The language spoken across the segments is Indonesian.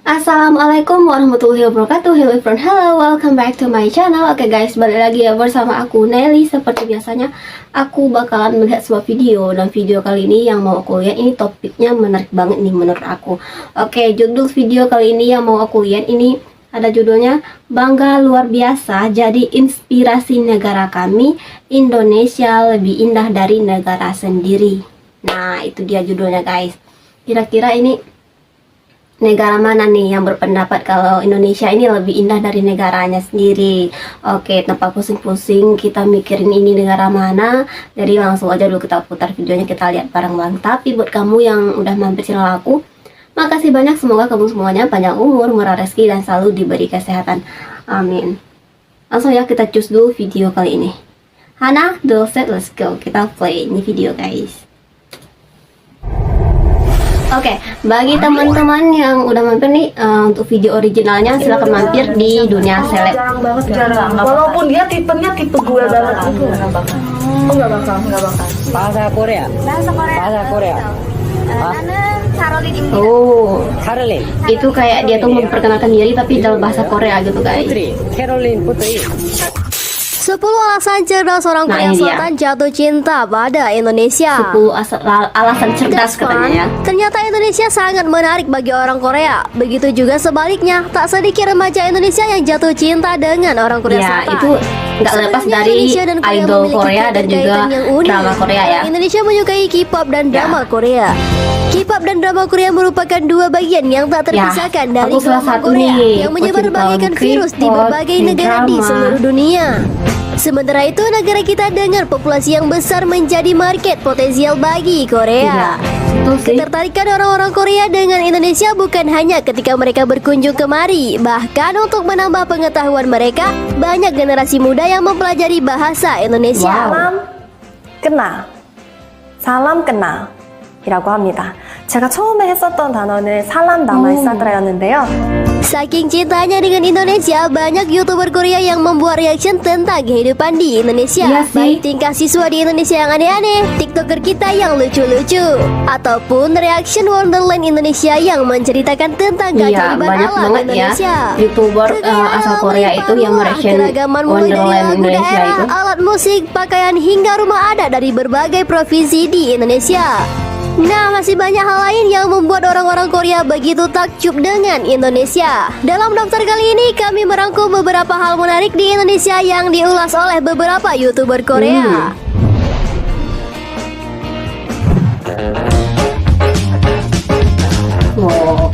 Assalamualaikum warahmatullahi wabarakatuh. Hello everyone, hello, welcome back to my channel. Oke guys, balik lagi ya bersama aku Nelly. Seperti biasanya aku bakalan melihat sebuah video. Dan video kali ini yang mau aku lihat ini topiknya menarik banget nih menurut aku. Oke, judul video kali ini yang mau aku lihat ini ada judulnya Bangga Luar Biasa Jadi Inspirasi Negara Kami, Indonesia Lebih Indah Dari Negara Sendiri. Nah itu dia judulnya guys. Kira-kira ini negara mana nih yang berpendapat kalau Indonesia ini lebih indah dari negaranya sendiri? Oke, tanpa pusing-pusing kita mikirin ini negara mana, jadi langsung aja dulu kita putar videonya, kita lihat bareng-bareng. Tapi buat kamu yang udah mampir channel aku, makasih banyak, semoga kamu semuanya panjang umur, murah rezeki, dan selalu diberi kesehatan. Amin. Langsung ya kita cus dulu video kali ini. Hana, do set, let's go. Kita play ini video guys. Oke, bagi teman-teman yang udah mampir nih untuk video originalnya silahkan mampir di dunia seleb. Jarang. Walaupun dia tipenya tipe gue banget itu nggak bakal. Oh nggak bakal. Bahasa Korea. Bahasa Korea. Oh, Caroline. itu kayak dia tuh memperkenalkan diri tapi dalam bahasa Korea gitu guys. Putri. Caroline Putri. 10 alasan cerdas orang Nah, Korea ini dia. Selatan jatuh cinta pada Indonesia. 10 alasan cerdas katanya ya. Ternyata Indonesia sangat menarik bagi orang Korea. Begitu juga sebaliknya, tak sedikit remaja Indonesia yang jatuh cinta dengan orang Korea Ya, Selatan. itu nggak lepas Sebenarnya dari Indonesia dan Korea idol memiliki Korea dan juga keterkaitan yang unik. drama Korea ya. Orang Indonesia menyukai K-pop dan Ya. drama Korea. K-pop dan drama Korea merupakan dua bagian yang tak terpisahkan dari aku salah gelombang satu Korea nih, yang menyebar pecinta bagaikan virus di K-pop, berbagai negara di K-drama. seluruh dunia. Sementara itu, negara kita dengan populasi yang besar menjadi market potensial bagi Korea. Itu sih. Ketertarikan orang-orang Korea dengan Indonesia bukan hanya ketika mereka berkunjung kemari, bahkan untuk menambah pengetahuan mereka, banyak generasi muda yang mempelajari bahasa Indonesia. Wow. 사람 끝나 이라고 합니다. 제가 처음에 했었던 단어는 살람 다말사드라였는데요. Saking cintanya dengan Indonesia, banyak YouTuber Korea yang membuat reaction tentang kehidupan di Indonesia. Iya sih. Baik tingkah siswa di Indonesia yang aneh-aneh, TikToker kita yang lucu-lucu, ataupun reaction Wonderland Indonesia yang menceritakan tentang Iya, keajaiban banyak alam banget ya Indonesia. YouTuber asal Korea itu yang mereaction Keragaman mulai dari Wonderland lagu Indonesia daerah, itu. alat musik, pakaian hingga rumah adat dari berbagai provinsi di Indonesia. Nah, masih banyak hal lain yang membuat orang-orang Korea begitu takjub dengan Indonesia. Dalam daftar kali ini kami merangkum beberapa hal menarik di Indonesia yang diulas oleh beberapa YouTuber Korea. Wow.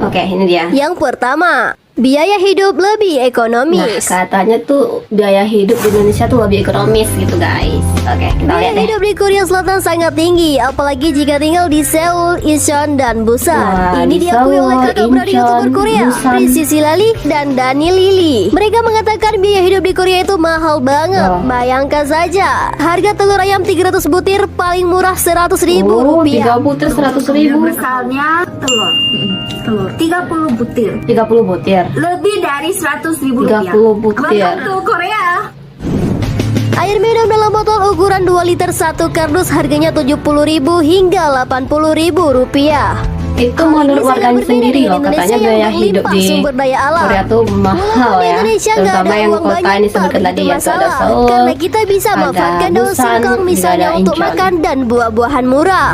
Oke, ini dia. Yang pertama, biaya hidup lebih Nah, ekonomis. katanya tuh biaya hidup di Indonesia tuh lebih ekonomis gitu guys. Oke, kita Biaya lihat deh. hidup di Korea Selatan sangat tinggi, apalagi jika tinggal di Seoul, Incheon, dan Busan. Wah, Ini di diakui oleh Seoul, kakak beradik Incheon, YouTuber Korea, Busan. Rizky Silali dan Dani Lili. Mereka mengatakan biaya hidup di Korea itu mahal banget. Wah. Bayangkan saja, harga telur ayam 300 butir paling murah 100.000 Oh, 3 rupiah. butir 100.000. Misalnya telur 30 butir 30 butir. lebih dari 100.000 rupiah. 30 butir. Bahkan tuh Korea. Air minum dalam botol ukuran 2 liter 1 kardus harganya 70.000 hingga 80.000 rupiah. Itu Hal ini menurut sangat warga berbeda sendiri dengan loh, katanya Indonesia biaya yang hidup berlimpah di sumber daya alam. Korea tuh mahal Walaupun di ya. Indonesia nggak Terutama ada yang uang kota banyak, ini sebutkan tak tadi begitu ya, itu ada masalah. Seoul, Karena kita bisa ada memanfaatkan daun Busan, singkong juga misalnya ada untuk Incheon. makan dan buah-buahan murah.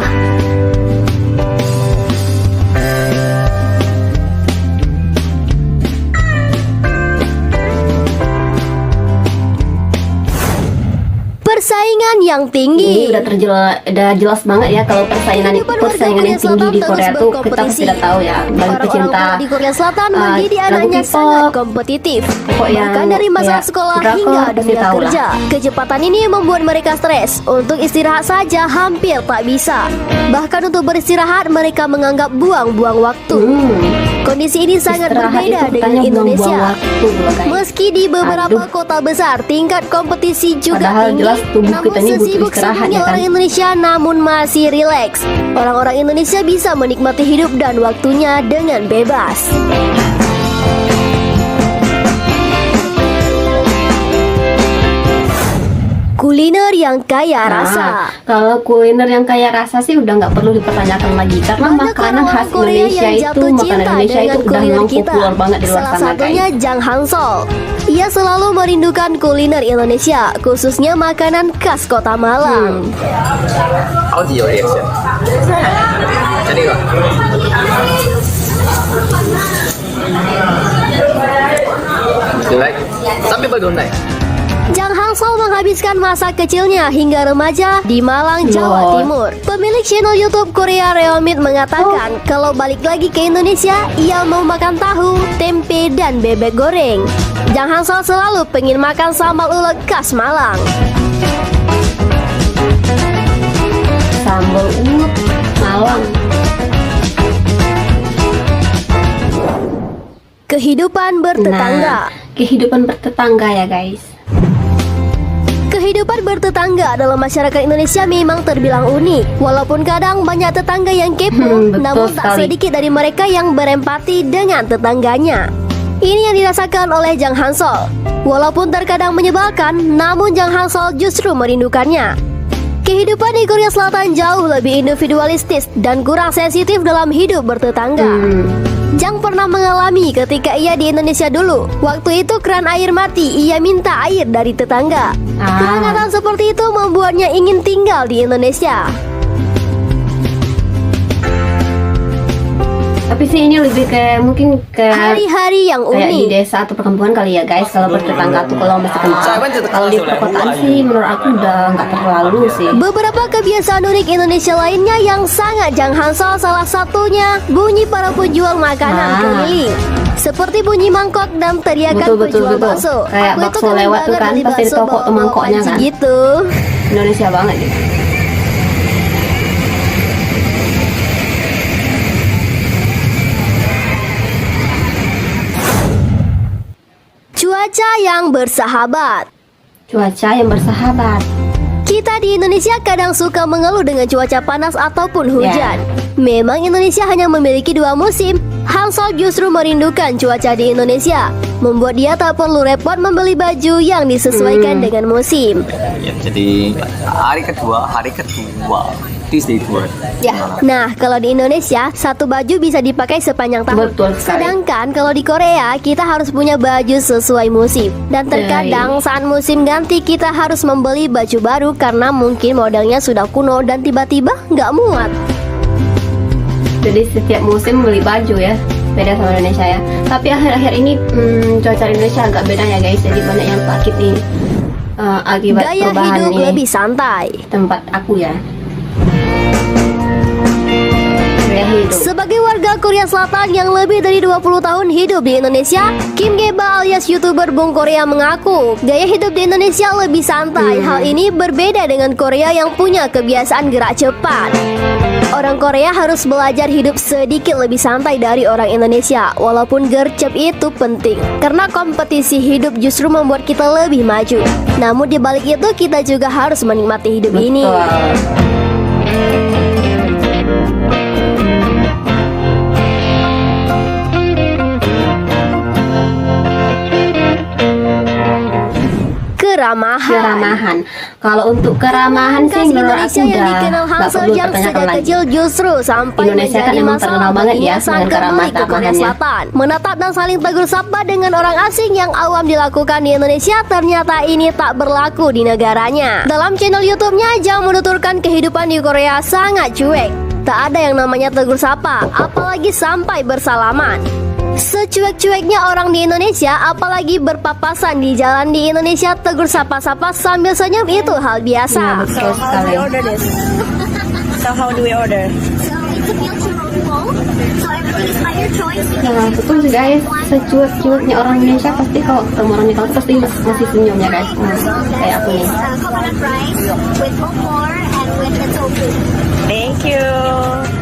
Persaingan yang tinggi. Ini udah jelas banget ya kalau persaingan Kehidupan warga persaingan yang Korea tinggi di Selatan Korea terus tuh kita berkompetisi. tidak tahu ya. Bagi Orang-orang pecinta Korea di Korea Selatan menjadi lagu anaknya K-pop, sangat kompetitif. pokok yang Bahkan dari masa kayak sekolah drakor hingga pasti dunia tahu lah. kerja. Kecepatan ini membuat mereka stres. Untuk istirahat saja hampir tak bisa. Bahkan untuk beristirahat mereka menganggap buang-buang waktu. Kondisi ini sangat Istirahat berbeda itu dengan katanya Indonesia. buang-buang waktu loh, guys. Meski di beberapa Aduh. kota besar tingkat kompetisi juga Padahal tinggi, jelas tubuh namun kita ini butuh sesibuk istirahat, sibuknya ya kan? orang Indonesia namun masih rileks. Orang-orang Indonesia bisa menikmati hidup dan waktunya dengan bebas. Kuliner yang kaya rasa. Kalau kuliner yang kaya rasa sih udah nggak perlu dipertanyakan lagi, karena Banyak makanan orang khas Korea Indonesia yang itu, jatuh makanan cinta Indonesia dengan itu udah kuliner memang kita. populer banget di luar Salah sana, satunya guys. Jang Hansol. Ia selalu merindukan kuliner Indonesia, khususnya makanan khas kota Malang. How do your reaction? Jadi kok. You like? Some people don't like. Jang Hansol menghabiskan masa kecilnya hingga remaja di Malang, Jawa Lord. Timur. Pemilik channel YouTube Korea Reomit mengatakan kalau balik lagi ke Indonesia, ia mau makan tahu, tempe, dan bebek goreng. Jang Hansol selalu pengen makan sambal ulek khas Malang. Sambal ulek Malang. Kehidupan bertetangga. Nah, kehidupan bertetangga ya guys. Kehidupan bertetangga dalam masyarakat Indonesia memang terbilang unik. Walaupun kadang banyak tetangga yang kepo, Betul namun tak sekali. sedikit dari mereka yang berempati dengan tetangganya. Ini yang dirasakan oleh Jang Hansol. Walaupun terkadang menyebalkan, namun Jang Hansol justru merindukannya. Kehidupan di Korea Selatan jauh lebih individualistis dan kurang sensitif dalam hidup bertetangga. Jang pernah mengalami ketika ia di Indonesia dulu. Waktu itu keran air mati, ia minta air dari tetangga. Kehangatan seperti itu membuatnya ingin tinggal di Indonesia. Tapi sih ini lebih ke mungkin ke Hari-hari yang kayak di unik. desa atau perkampungan kali ya guys. Kalau bertetangga tuh kalau masih kencang. Kalau di perkotaan sih menurut aku udah nggak terlalu sih. Beberapa kebiasaan unik Indonesia lainnya yang sangat Jang Hansol, salah satunya bunyi para penjual makanan keliling. Seperti bunyi mangkok dan teriakan Betul. penjual bakso. Kayak Aku itu bakso kangen lewat tuh banget kan, beli pasti di bakso toko tuh bawa-bawa mangkoknya panci kan. gitu. Indonesia banget gitu. Cuaca yang bersahabat. Cuaca yang bersahabat. Kita di Indonesia kadang suka mengeluh dengan cuaca panas ataupun hujan. Ya. Memang Indonesia hanya memiliki 2 musim. Hansol justru merindukan cuaca di Indonesia, membuat dia tak perlu repot membeli baju yang disesuaikan dengan musim. Ya, jadi hari kedua Tuesday tour. Nah, kalau di Indonesia, satu baju bisa dipakai sepanjang tahun. Betul sekali. Sedangkan kalau di Korea, kita harus punya baju sesuai musim. Dan terkadang saat musim ganti, kita harus membeli baju baru karena mungkin modelnya sudah kuno dan tiba-tiba nggak muat. Jadi setiap musim beli baju ya. Beda sama Indonesia ya. Tapi akhir-akhir ini cuaca di Indonesia agak beda ya guys. Jadi banyak yang sakit nih akibat Gaya perubahan hidup ini lebih santai. tempat aku ya. Gaya hidup. Sebagai warga Korea Selatan yang lebih dari 20 tahun hidup di Indonesia, Kim Geba alias YouTuber Bung Korea mengaku gaya hidup di Indonesia lebih santai. Hal ini berbeda dengan Korea yang punya kebiasaan gerak cepat. Orang Korea harus belajar hidup sedikit lebih santai dari orang Indonesia. Walaupun gercep itu penting, karena kompetisi hidup justru membuat kita lebih maju. Namun di balik itu kita juga harus menikmati hidup ini. Keramahan. Kalau untuk keramahan Khas sih menurut aku Indonesia yang udah dikenal nggak Hansol perlu yang dipertanyakan sejak lagi. kecil justru sampai Indonesia kan menjadi emang masalah terkenal banget baginya ya saat dengan kembali ke Korea keramah-tamahannya. Selatan. Menatap dan saling tegur sapa dengan orang asing yang awam dilakukan di Indonesia, ternyata ini tak berlaku di negaranya. Dalam channel YouTube-nya, Jang menuturkan kehidupan di Korea sangat cuek. Tak ada yang namanya tegur sapa, apalagi sampai bersalaman. Secuek-cueknya orang di Indonesia, apalagi berpapasan di jalan di Indonesia, tegur sapa-sapa sambil senyum itu hal biasa. Betul sekali. Nah, betul sih guys, secuek-cueknya orang Indonesia pasti kalau ketemu orang Indo pasti masih senyum ya guys. Kayak aku nih.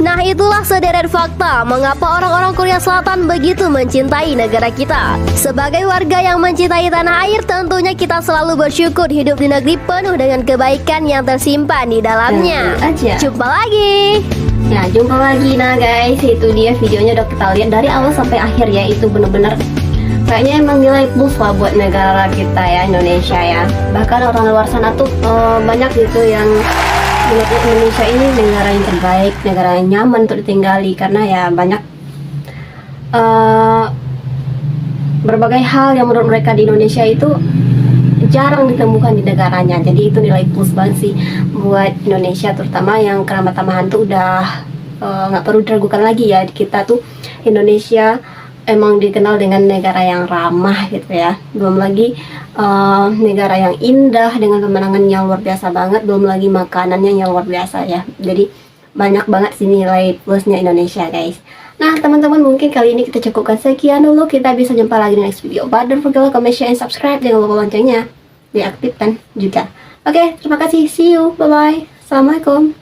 Nah, itulah sederet fakta mengapa orang-orang Korea Selatan begitu mencintai negara kita. Sebagai warga yang mencintai tanah air, tentunya kita selalu bersyukur hidup di negeri penuh dengan kebaikan yang tersimpan di dalamnya. Tentu aja. Jumpa lagi. Ya, jumpa lagi. Nah guys, itu dia videonya udah kita lihat dari awal sampai akhir ya. Itu bener-bener kayaknya emang nilai plus lah buat negara kita ya, Indonesia ya. Bahkan orang luar sana tuh banyak gitu yang menurut Indonesia ini negara yang terbaik, negara yang nyaman untuk ditinggali, karena ya banyak berbagai hal yang menurut mereka di Indonesia itu jarang ditemukan di negaranya. Jadi itu nilai plus banget sih buat Indonesia, terutama yang keramat tamahan tuh udah nggak perlu diragukan lagi ya. Kita tuh Indonesia emang dikenal dengan negara yang ramah gitu ya. Belum lagi negara yang indah dengan pemandangan yang luar biasa banget, belum lagi makanannya yang luar biasa ya. Jadi banyak banget sih nilai plusnya Indonesia guys. Nah teman-teman, mungkin kali ini kita cukupkan sekian dulu. Kita bisa jumpa lagi di next video. But don't forget like, comment, share, and subscribe. Jangan lupa loncengnya diaktifkan juga. Oke, terima kasih. See you. Bye-bye. Assalamualaikum.